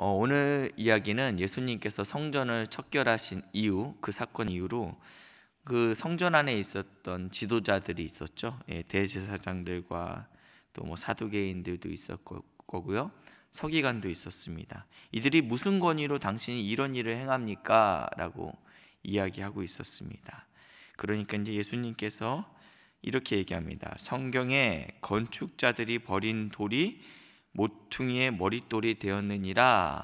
오늘 이야기는 예수님께서 성전을 척결하신 이후, 그 사건 이후로 그 성전 안에 있었던 지도자들이 있었죠. 대제사장들과 또 사두개인들도 있었을 거고요. 서기관도 있었습니다. 이들이 무슨 권위로 당신이 이런 일을 행합니까? 라고 이야기하고 있었습니다. 그러니까 이제 예수님께서 이렇게 얘기합니다. 성경에 건축자들이 버린 돌이 모퉁이의 머릿돌이 되었느니라.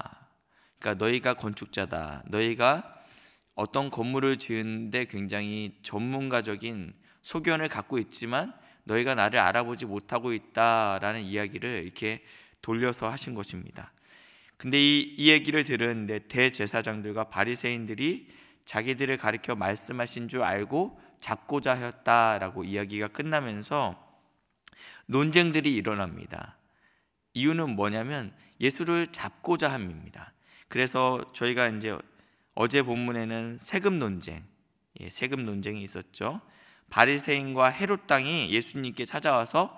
그러니까 너희가 건축자다. 너희가 어떤 건물을 지은데 굉장히 전문가적인 소견을 갖고 있지만 너희가 나를 알아보지 못하고 있다라는 이야기를 이렇게 돌려서 하신 것입니다. 근데 이 얘기를 들은 대제사장들과 바리새인들이 자기들을 가리켜 말씀하신 줄 알고 잡고자 하였다라고 이야기가 끝나면서 논쟁들이 일어납니다. 이유는 뭐냐면 예수를 잡고자 함입니다. 그래서 저희가 이제 어제 본문에는 세금 논쟁이 있었죠. 바리새인과 헤롯 당이 예수님께 찾아와서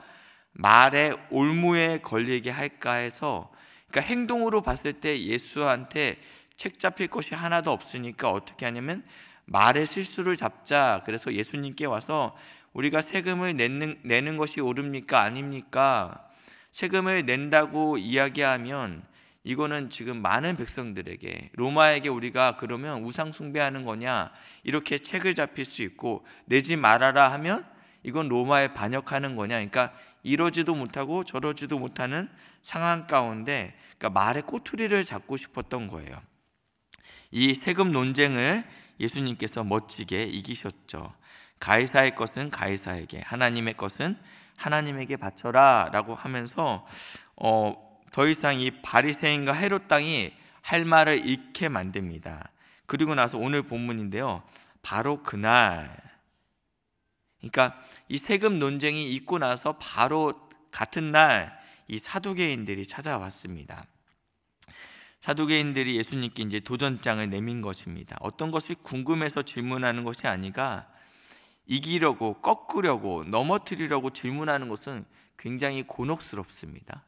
말에 올무에 걸리게 할까 해서, 그러니까 행동으로 봤을 때 예수한테 책 잡힐 것이 하나도 없으니까 어떻게 하냐면 말의 실수를 잡자. 그래서 예수님께 와서 우리가 세금을 내는 것이 옳습니까? 아닙니까? 세금을 낸다고 이야기하면 이거는 지금 많은 백성들에게, 로마에게 우리가 그러면 우상 숭배하는 거냐 이렇게 책을 잡힐 수 있고, 내지 말아라 하면 이건 로마에 반역하는 거냐, 그러니까 이러지도 못하고 저러지도 못하는 상황 가운데, 그러니까 말의 꼬투리를 잡고 싶었던 거예요. 이 세금 논쟁을 예수님께서 멋지게 이기셨죠. 가이사의 것은 가이사에게, 하나님의 것은 하나님에게 바쳐라 라고 하면서 더 이상 이 바리새인과 헤롯 당이 할 말을 잃게 만듭니다. 그리고 나서 오늘 본문인데요, 바로 그날, 그러니까 이 세금 논쟁이 있고 나서 바로 같은 날 이 사두개인들이 찾아왔습니다. 사두개인들이 예수님께 이제 도전장을 내민 것입니다. 어떤 것이 궁금해서 질문하는 것이 아니라 이기려고, 꺾으려고, 넘어뜨리려고 질문하는 것은 굉장히 곤혹스럽습니다.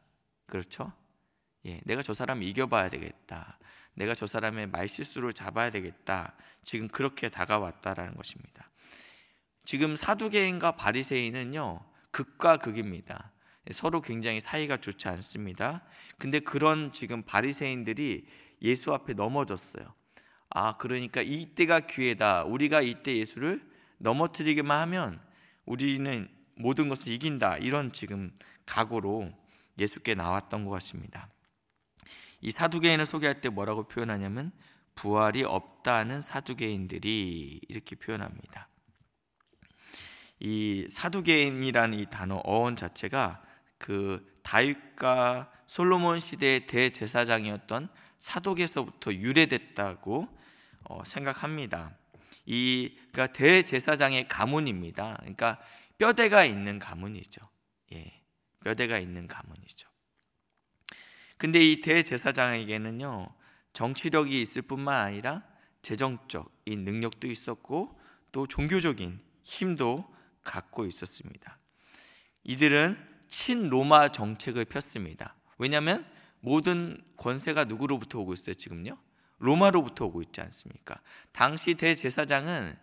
그렇죠? 내가 저 사람을 이겨봐야 되겠다. 내가 저 사람의 말실수를 잡아야 되겠다. 지금 그렇게 다가왔다라는 것입니다. 지금 사두개인과 바리새인은요, 극과 극입니다. 서로 굉장히 사이가 좋지 않습니다. 근데 그런 지금 바리새인들이 예수 앞에 넘어졌어요. 그러니까 이때가 기회다. 우리가 이때 예수를 넘어뜨리기만 하면 우리는 모든 것을 이긴다. 이런 지금 각오로 예수께 나왔던 것 같습니다. 이 사두개인을 소개할 때 뭐라고 표현하냐면 부활이 없다는 사두개인들이, 이렇게 표현합니다. 이 사두개인이라는 이 단어, 어원 자체가 그 다윗과 솔로몬 시대의 대제사장이었던 사독에서부터 유래됐다고 생각합니다. 그러니까 대제사장의 가문입니다. 그러니까 뼈대가 있는 가문이죠. 뼈대가 있는 가문이죠. 근데 이 대제사장에게는요, 정치력이 있을 뿐만 아니라 재정적인 능력도 있었고 또 종교적인 힘도 갖고 있었습니다. 이들은 친로마 정책을 폈습니다. 왜냐하면 모든 권세가 누구로부터 오고 있어요? 지금요? 로마로부터 오고 있지 않습니까? 당시 대제사장은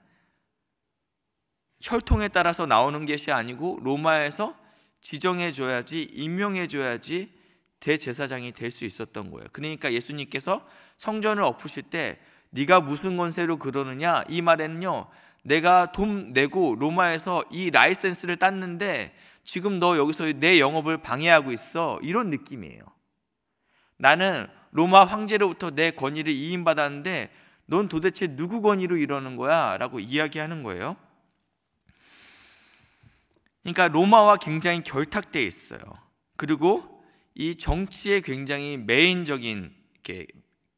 혈통에 따라서 나오는 것이 아니고 로마에서 지정해줘야지, 임명해줘야지 대제사장이 될 수 있었던 거예요. 그러니까 예수님께서 성전을 엎으실 때 네가 무슨 권세로 그러느냐, 이 말에는요, 내가 돈 내고 로마에서 이 라이센스를 땄는데 지금 너 여기서 내 영업을 방해하고 있어, 이런 느낌이에요. 나는 로마 황제로부터 내 권위를 이임받았는데 넌 도대체 누구 권위로 이러는 거야? 라고 이야기하는 거예요. 그러니까 로마와 굉장히 결탁되어 있어요. 그리고 이 정치에 굉장히 메인적인,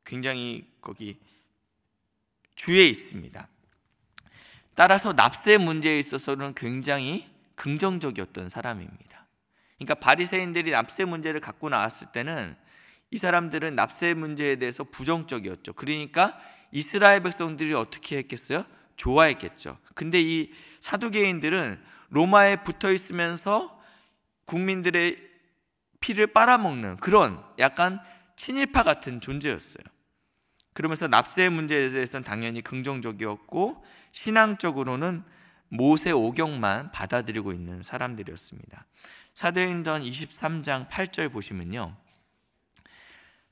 굉장히 거기 주에 있습니다. 따라서 납세 문제에 있어서는 굉장히 긍정적이었던 사람입니다. 그러니까 바리새인들이 납세 문제를 갖고 나왔을 때는 이 사람들은 납세 문제에 대해서 부정적이었죠. 그러니까 이스라엘 백성들이 어떻게 했겠어요? 좋아했겠죠. 근데 이 사두개인들은 로마에 붙어 있으면서 국민들의 피를 빨아먹는 그런 약간 친일파 같은 존재였어요. 그러면서 납세 문제에 대해서는 당연히 긍정적이었고 신앙적으로는 모세 오경만 받아들이고 있는 사람들이었습니다. 사도행전 23장 8절 보시면요,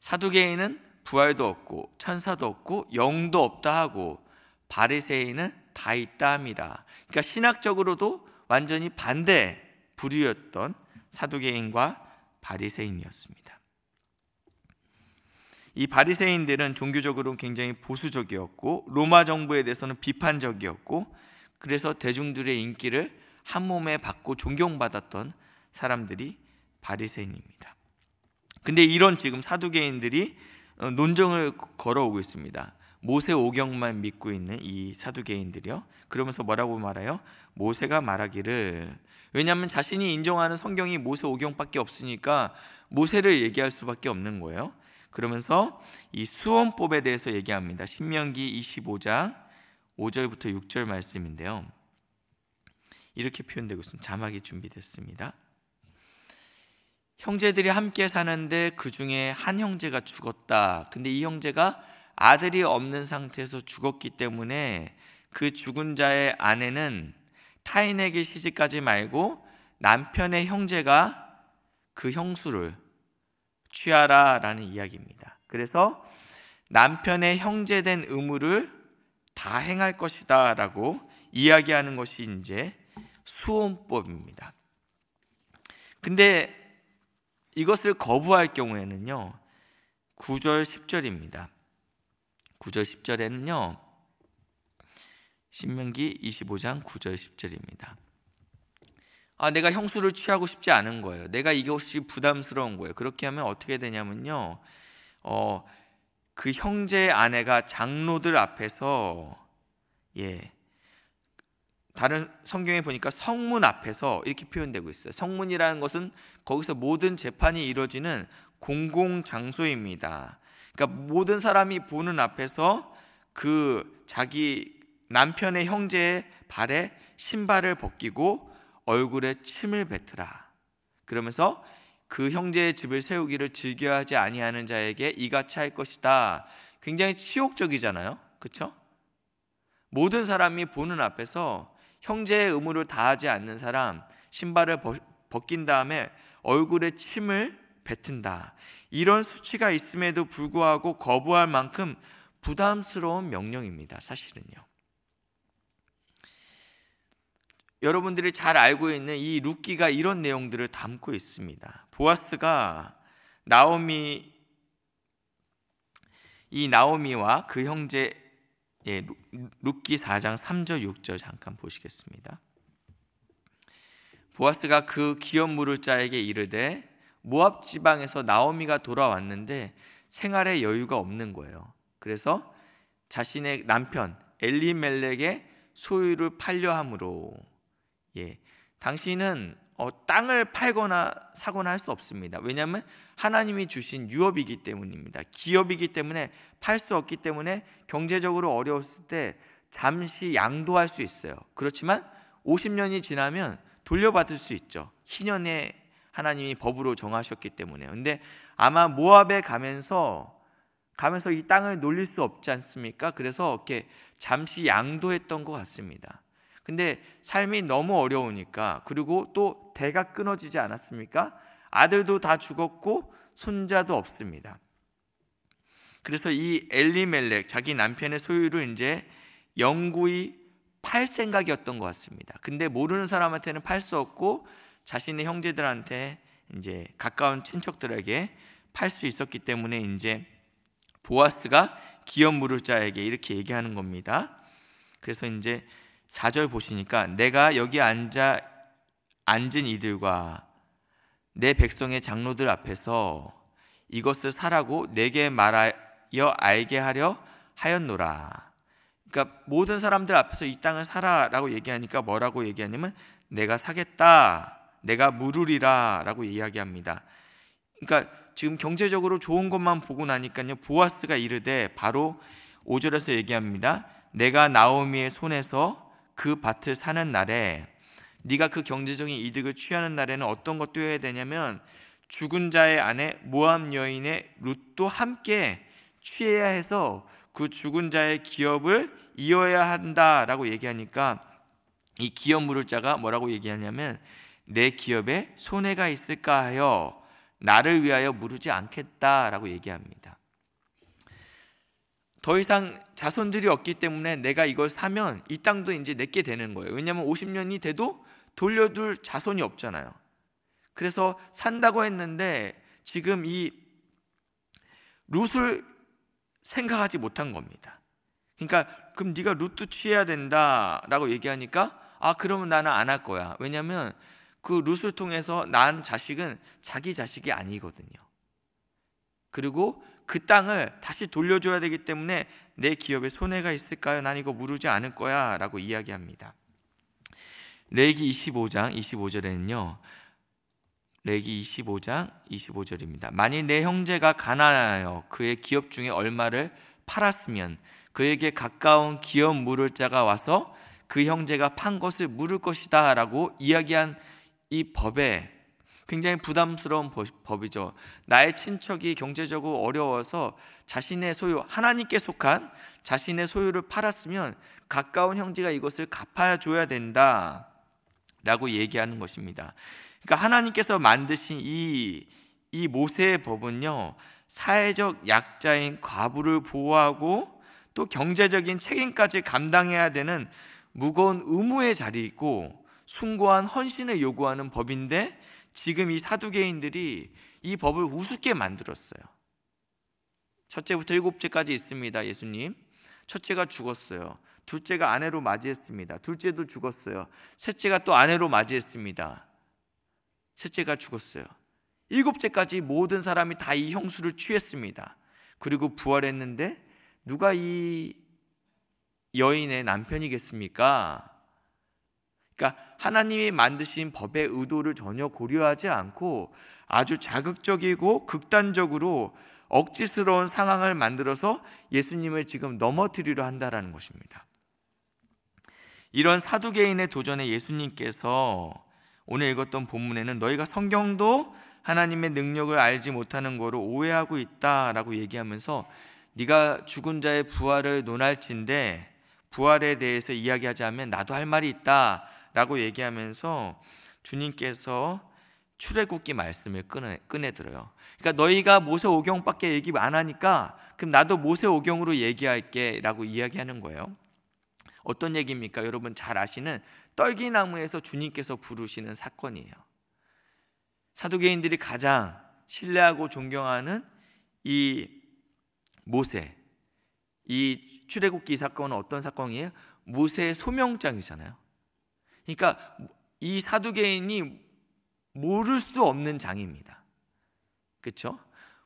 사두개인은 부활도 없고 천사도 없고 영도 없다 하고 바리새인은 다 있다 합니다. 그러니까 신학적으로도 완전히 반대 부류였던 사두개인과 바리새인이었습니다. 이 바리새인들은 종교적으로 굉장히 보수적이었고 로마 정부에 대해서는 비판적이었고 그래서 대중들의 인기를 한 몸에 받고 존경받았던 사람들이 바리새인입니다. 근데 이런 지금 사두개인들이 논쟁을 걸어오고 있습니다. 모세 오경만 믿고 있는 이 사두개인들이요. 그러면서 뭐라고 말해요? 모세가 말하기를, 왜냐하면 자신이 인정하는 성경이 모세 오경밖에 없으니까 모세를 얘기할 수밖에 없는 거예요. 그러면서 이 수원법에 대해서 얘기합니다. 신명기 25장 5절부터 6절 말씀인데요, 이렇게 표현되고 있습니다. 자막이 준비됐습니다. 형제들이 함께 사는데 그 중에 한 형제가 죽었다. 근데 이 형제가 아들이 없는 상태에서 죽었기 때문에 그 죽은 자의 아내는 타인에게 시집가지 말고 남편의 형제가 그 형수를 취하라 라는 이야기입니다. 그래서 남편의 형제된 의무를 다 행할 것이다 라고 이야기하는 것이 이제 수혼법입니다. 근데 이것을 거부할 경우에는요, 9절 10절입니다. 9절 10절에는요, 신명기 25장 9절 10절입니다. 내가 형수를 취하고 싶지 않은 거예요. 내가 이것이 부담스러운 거예요. 그렇게 하면 어떻게 되냐면요, 그 형제의 아내가 장로들 앞에서, 다른 성경에 보니까 성문 앞에서 이렇게 표현되고 있어요. 성문이라는 것은 거기서 모든 재판이 이루어지는 공공장소입니다. 그러니까 모든 사람이 보는 앞에서 그 자기 남편의 형제의 발에 신발을 벗기고 얼굴에 침을 뱉으라. 그러면서 그 형제의 집을 세우기를 즐겨하지 아니하는 자에게 이같이 할 것이다. 굉장히 치욕적이잖아요, 그렇죠? 모든 사람이 보는 앞에서 형제의 의무를 다하지 않는 사람 신발을 벗긴 다음에 얼굴에 침을 뱉은다. 이런 수치가 있음에도 불구하고 거부할 만큼 부담스러운 명령입니다, 사실은요. 여러분들이 잘 알고 있는 이 룻기가 이런 내용들을 담고 있습니다. 보아스가 나오미와 그 형제, 룻기 4장 3절 6절 잠깐 보시겠습니다. 보아스가 그 기업 물을 자에게 이르되 모압 지방에서 나오미가 돌아왔는데 생활에 여유가 없는 거예요. 그래서 자신의 남편 엘리멜렉의 소유를 팔려 함으로, 당신은 땅을 팔거나 사거나 할 수 없습니다. 왜냐하면 하나님이 주신 유업이기 때문입니다. 기업이기 때문에 팔 수 없기 때문에 경제적으로 어려웠을 때 잠시 양도할 수 있어요. 그렇지만 50년이 지나면 돌려받을 수 있죠. 희년에 하나님이 법으로 정하셨기 때문에. 근데 아마 모압에 가면서 이 땅을 놀릴 수 없지 않습니까? 그래서 이렇게 잠시 양도했던 것 같습니다. 근데 삶이 너무 어려우니까, 그리고 또 대가 끊어지지 않았습니까? 아들도 다 죽었고 손자도 없습니다. 그래서 이 엘리멜렉, 자기 남편의 소유를 이제 영구히 팔 생각이었던 것 같습니다. 근데 모르는 사람한테는 팔 수 없고 자신의 형제들한테, 이제 가까운 친척들에게 팔 수 있었기 때문에 이제 보아스가 기업 물을 자에게 이렇게 얘기하는 겁니다. 그래서 이제 4절 보시니까 내가 여기 앉은 이들과 내 백성의 장로들 앞에서 이것을 사라고 내게 말하여 알게 하려 하였노라. 그러니까 모든 사람들 앞에서 이 땅을 사라라고 얘기하니까 뭐라고 얘기하냐면 내가 사겠다, 내가 물으리라 라고 이야기합니다. 그러니까 지금 경제적으로 좋은 것만 보고 나니까요, 보아스가 이르되, 바로 5절에서 얘기합니다. 내가 나오미의 손에서 그 밭을 사는 날에, 네가 그 경제적인 이득을 취하는 날에는 어떤 것도 해야 되냐면 죽은 자의 아내 모압 여인의 룻도 함께 취해야 해서 그 죽은 자의 기업을 이어야 한다라고 얘기하니까, 이 기업 물을 자가 뭐라고 얘기하냐면 내 기업에 손해가 있을까 하여 나를 위하여 물으지 않겠다라고 얘기합니다. 더 이상 자손들이 없기 때문에 내가 이걸 사면 이 땅도 이제 내게 되는 거예요. 왜냐하면 50년이 돼도 돌려둘 자손이 없잖아요. 그래서 산다고 했는데 지금 이 룻을 생각하지 못한 겁니다. 그러니까 그럼 네가 룻도 취해야 된다라고 얘기하니까, 그러면 나는 안 할 거야. 왜냐하면 그 룻을 통해서 낳은 자식은 자기 자식이 아니거든요. 그리고 그 땅을 다시 돌려줘야 되기 때문에 내 기업에 손해가 있을까요? 난 이거 물으지 않을 거야 라고 이야기합니다. 레위기 25장 25절에는요, 레위기 25장 25절입니다. 만일 내 형제가 가난하여 그의 기업 중에 얼마를 팔았으면 그에게 가까운 기업 물을 자가 와서 그 형제가 판 것을 물을 것이다 라고 이야기한 이 법에 굉장히 부담스러운 법이죠. 나의 친척이 경제적으로 어려워서 자신의 소유, 하나님께 속한 자신의 소유를 팔았으면 가까운 형제가 이것을 갚아야 줘야 된다 라고 얘기하는 것입니다. 그러니까 하나님께서 만드신 이 모세의 법은요, 사회적 약자인 과부를 보호하고 또 경제적인 책임까지 감당해야 되는 무거운 의무의 자리이고 숭고한 헌신을 요구하는 법인데, 지금 이 사두개인들이 이 법을 우습게 만들었어요. 첫째부터 7째까지 있습니다. 예수님 첫째가 죽었어요. 둘째가 아내로 맞이했습니다. 둘째도 죽었어요. 셋째가 또 아내로 맞이했습니다. 셋째가 죽었어요. 7째까지 모든 사람이 다 이 형수를 취했습니다. 그리고 부활했는데 누가 이 여인의 남편이겠습니까? 그러니까 하나님이 만드신 법의 의도를 전혀 고려하지 않고 아주 자극적이고 극단적으로 억지스러운 상황을 만들어서 예수님을 지금 넘어뜨리려 한다는 것입니다. 이런 사두개인의 도전에 예수님께서 오늘 읽었던 본문에는 너희가 성경도 하나님의 능력을 알지 못하는 거로 오해하고 있다라고 얘기하면서, 네가 죽은 자의 부활을 논할진데 부활에 대해서 이야기하자면 나도 할 말이 있다라고 얘기하면서 주님께서 출애굽기 말씀을 꺼내들어요. 그러니까 너희가 모세오경밖에 얘기 안 하니까 그럼 나도 모세오경으로 얘기할게 라고 이야기하는 거예요. 어떤 얘기입니까? 여러분 잘 아시는 떨기나무에서 주님께서 부르시는 사건이에요. 사두개인들이 가장 신뢰하고 존경하는 이 모세, 이 출애굽기 사건은 어떤 사건이에요? 모세의 소명장이잖아요. 그러니까 이 사두개인이 모를 수 없는 장입니다. 그렇죠?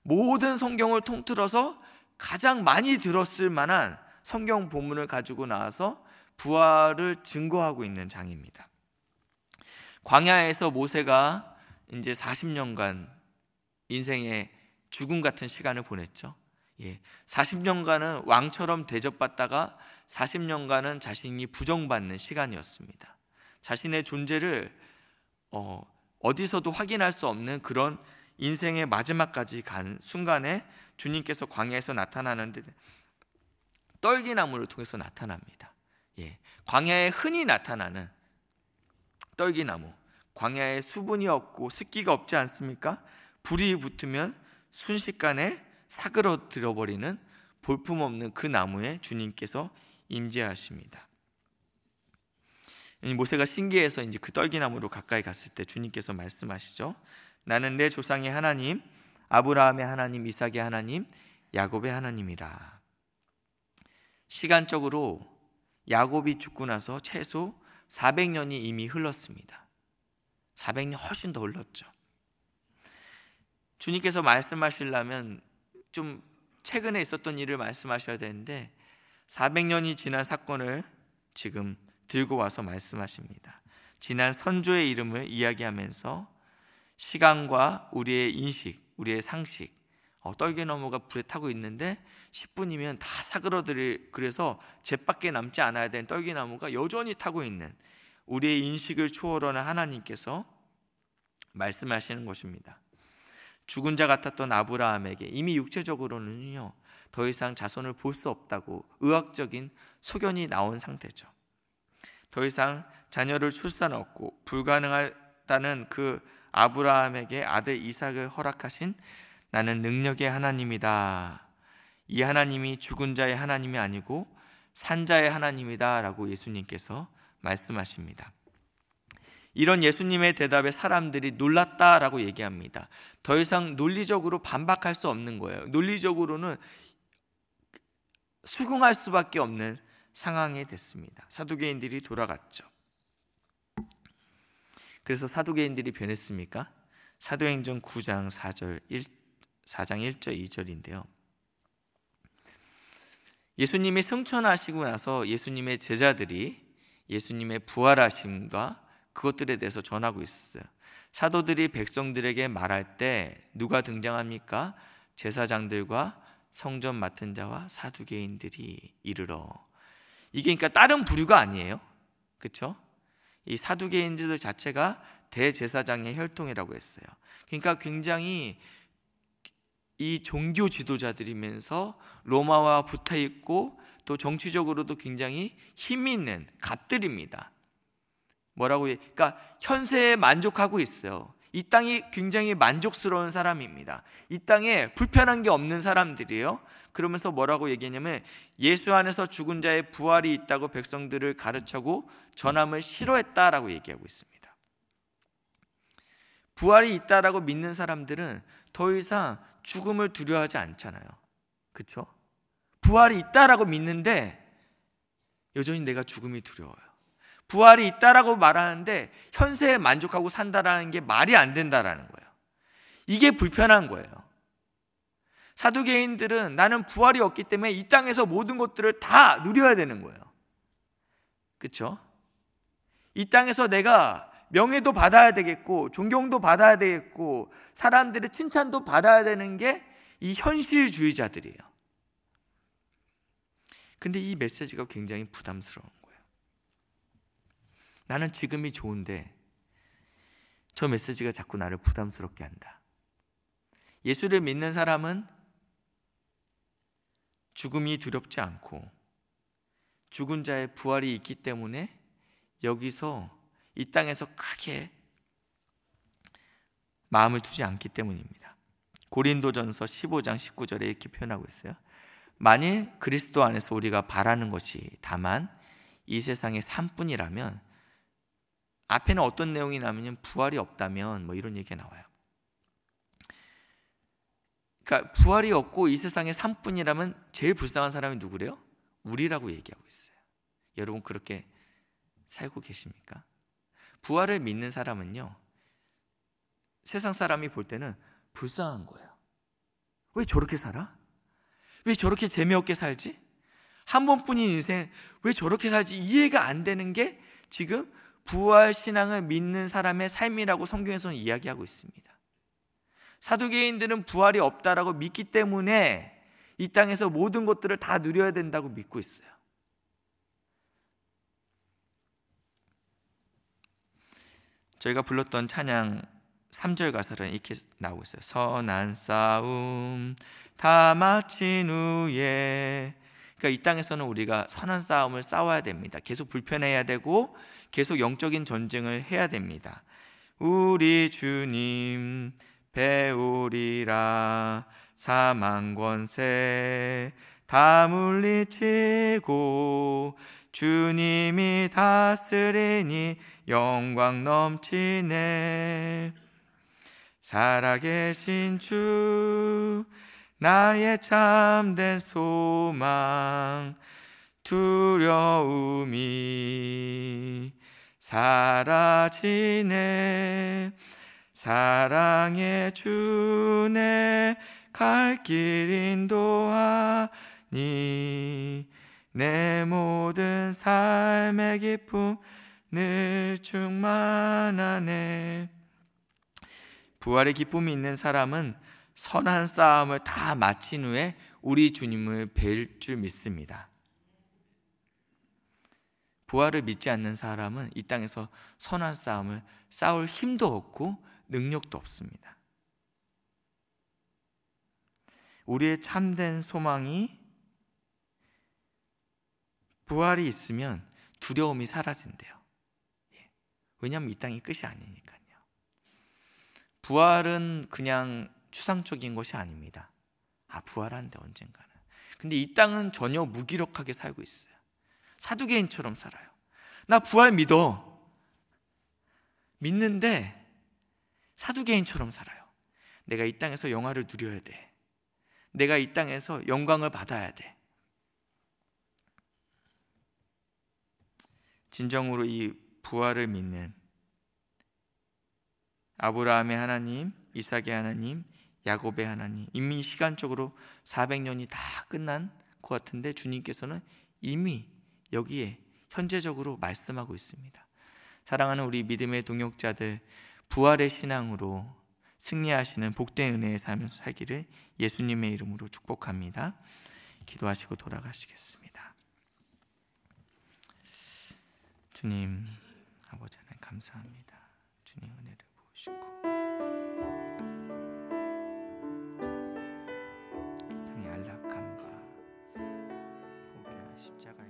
모든 성경을 통틀어서 가장 많이 들었을 만한 성경 본문을 가지고 나와서 부활을 증거하고 있는 장입니다. 광야에서 모세가 이제 40년간 인생의 죽음 같은 시간을 보냈죠. 40년간은 왕처럼 대접받다가 40년간은 자신이 부정받는 시간이었습니다. 자신의 존재를 어디서도 확인할 수 없는 그런 인생의 마지막까지 간 순간에 주님께서 광야에서 나타나는데 떨기나무를 통해서 나타납니다. 광야에 흔히 나타나는 떨기나무, 광야에 수분이 없고 습기가 없지 않습니까? 불이 붙으면 순식간에 사그러들어 버리는 볼품없는 그 나무에 주님께서 임재하십니다. 모세가 신기해서 이제 그 떨기나무로 가까이 갔을 때 주님께서 말씀하시죠. 나는 내 조상의 하나님, 아브라함의 하나님, 이삭의 하나님, 야곱의 하나님이라. 시간적으로 야곱이 죽고 나서 최소 400년이 이미 흘렀습니다. 400년 훨씬 더 흘렀죠. 주님께서 말씀하시려면 좀 최근에 있었던 일을 말씀하셔야 되는데 400년이 지난 사건을 지금 들고 와서 말씀하십니다. 지난 선조의 이름을 이야기하면서 시간과 우리의 인식, 우리의 상식, 떨기나무가 불에 타고 있는데 10분이면 다 사그러들, 그래서 잿밖에 남지 않아야 되는 떨기나무가 여전히 타고 있는 우리의 인식을 초월하는 하나님께서 말씀하시는 것입니다. 죽은 자 같았던 아브라함에게 이미 육체적으로는요 더 이상 자손을 볼 수 없다고 의학적인 소견이 나온 상태죠. 더 이상 자녀를 출산 없고 불가능하다는 그 아브라함에게 아들 이삭을 허락하신 나는 능력의 하나님이다. 이 하나님이 죽은 자의 하나님이 아니고 산자의 하나님이다 라고 예수님께서 말씀하십니다. 이런 예수님의 대답에 사람들이 놀랐다라고 얘기합니다. 더 이상 논리적으로 반박할 수 없는 거예요. 논리적으로는 수긍할 수밖에 없는 상황이 됐습니다. 사두개인들이 돌아갔죠. 그래서 사두개인들이 변했습니까? 사도행전 9장 4장 1절 2절인데요. 예수님이 승천하시고 나서 예수님의 제자들이 예수님의 부활하심과 그것들에 대해서 전하고 있었어요. 사도들이 백성들에게 말할 때 누가 등장합니까? 제사장들과 성전 맡은 자와 사두개인들이 이르러. 이게 그러니까 다른 부류가 아니에요. 그렇죠? 이 사두개인들 자체가 대제사장의 혈통이라고 했어요. 그러니까 굉장히 이 종교 지도자들이면서 로마와 붙어 있고 또 정치적으로도 굉장히 힘이 있는 갑들입니다. 그러니까 현세에 만족하고 있어요. 이 땅이 굉장히 만족스러운 사람입니다. 이 땅에 불편한 게 없는 사람들이에요. 그러면서 뭐라고 얘기했냐면 예수 안에서 죽은 자의 부활이 있다고 백성들을 가르치고 전함을 싫어했다라고 얘기하고 있습니다. 부활이 있다라고 믿는 사람들은 더 이상 죽음을 두려워하지 않잖아요. 그렇죠? 부활이 있다라고 믿는데 여전히 내가 죽음이 두려워요. 부활이 있다라고 말하는데 현세에 만족하고 산다라는 게 말이 안 된다라는 거예요. 이게 불편한 거예요. 사두개인들은 나는 부활이 없기 때문에 이 땅에서 모든 것들을 다 누려야 되는 거예요. 그렇죠? 이 땅에서 내가 명예도 받아야 되겠고 존경도 받아야 되겠고 사람들의 칭찬도 받아야 되는 게 이 현실주의자들이에요. 근데 이 메시지가 굉장히 부담스러운 거예요. 나는 지금이 좋은데 저 메시지가 자꾸 나를 부담스럽게 한다. 예수를 믿는 사람은 죽음이 두렵지 않고 죽은 자의 부활이 있기 때문에 여기서 이 땅에서 크게 마음을 두지 않기 때문입니다. 고린도전서 15장 19절에 이렇게 표현하고 있어요. 만일 그리스도 안에서 우리가 바라는 것이 다만 이 세상의 삶뿐이라면, 앞에는 어떤 내용이 나오면 부활이 없다면 뭐 이런 얘기가 나와요. 그러니까 부활이 없고 이 세상의 삶뿐이라면 제일 불쌍한 사람이 누구래요? 우리라고 얘기하고 있어요. 여러분 그렇게 살고 계십니까? 부활을 믿는 사람은요 세상 사람이 볼 때는 불쌍한 거예요. 왜 저렇게 살아? 왜 저렇게 재미없게 살지? 한 번뿐인 인생 왜 저렇게 살지? 이해가 안 되는 게 지금 부활 신앙을 믿는 사람의 삶이라고 성경에서는 이야기하고 있습니다. 사두개인들은 부활이 없다라고 믿기 때문에 이 땅에서 모든 것들을 다 누려야 된다고 믿고 있어요. 저희가 불렀던 찬양 3절 가사는 이렇게 나오고 있어요. 선한 싸움 다 마친 후에. 그러니까 이 땅에서는 우리가 선한 싸움을 싸워야 됩니다. 계속 불편해야 되고 계속 영적인 전쟁을 해야 됩니다. 우리 주님 배우리라 사망 권세 다 물리치고 주님이 다스리니 영광 넘치네. 살아계신 주 나의 참된 소망 두려움이 사라지네. 사랑의 주네 갈 길 인도하니 내 모든 삶의 기쁨 늘 충만하네. 부활의 기쁨이 있는 사람은 선한 싸움을 다 마친 후에 우리 주님을 뵐 줄 믿습니다. 부활을 믿지 않는 사람은 이 땅에서 선한 싸움을 싸울 힘도 없고 능력도 없습니다. 우리의 참된 소망이 부활이 있으면 두려움이 사라진대요. 왜냐하면 이 땅이 끝이 아니니까요. 부활은 그냥 추상적인 것이 아닙니다. 부활하는데 언젠가는. 근데 이 땅은 전혀 무기력하게 살고 있어요. 사두개인처럼 살아요. 나 부활 믿는데 사두개인처럼 살아요. 내가 이 땅에서 영화를 누려야 돼. 내가 이 땅에서 영광을 받아야 돼. 진정으로 이 부활을 믿는 아브라함의 하나님, 이삭의 하나님, 야곱의 하나님, 이미 시간적으로 400년이 다 끝난 것 같은데 주님께서는 이미 여기에 현재적으로 말씀하고 있습니다. 사랑하는 우리 믿음의 동역자들, 부활의 신앙으로 승리하시는 복된 은혜의 삶을 살기를 예수님의 이름으로 축복합니다. 기도하시고 돌아가시겠습니다. 주님, 아버지 하나님 감사합니다. 주님 은혜를 부으시고 이 땅의 안락함과 포기와 십자가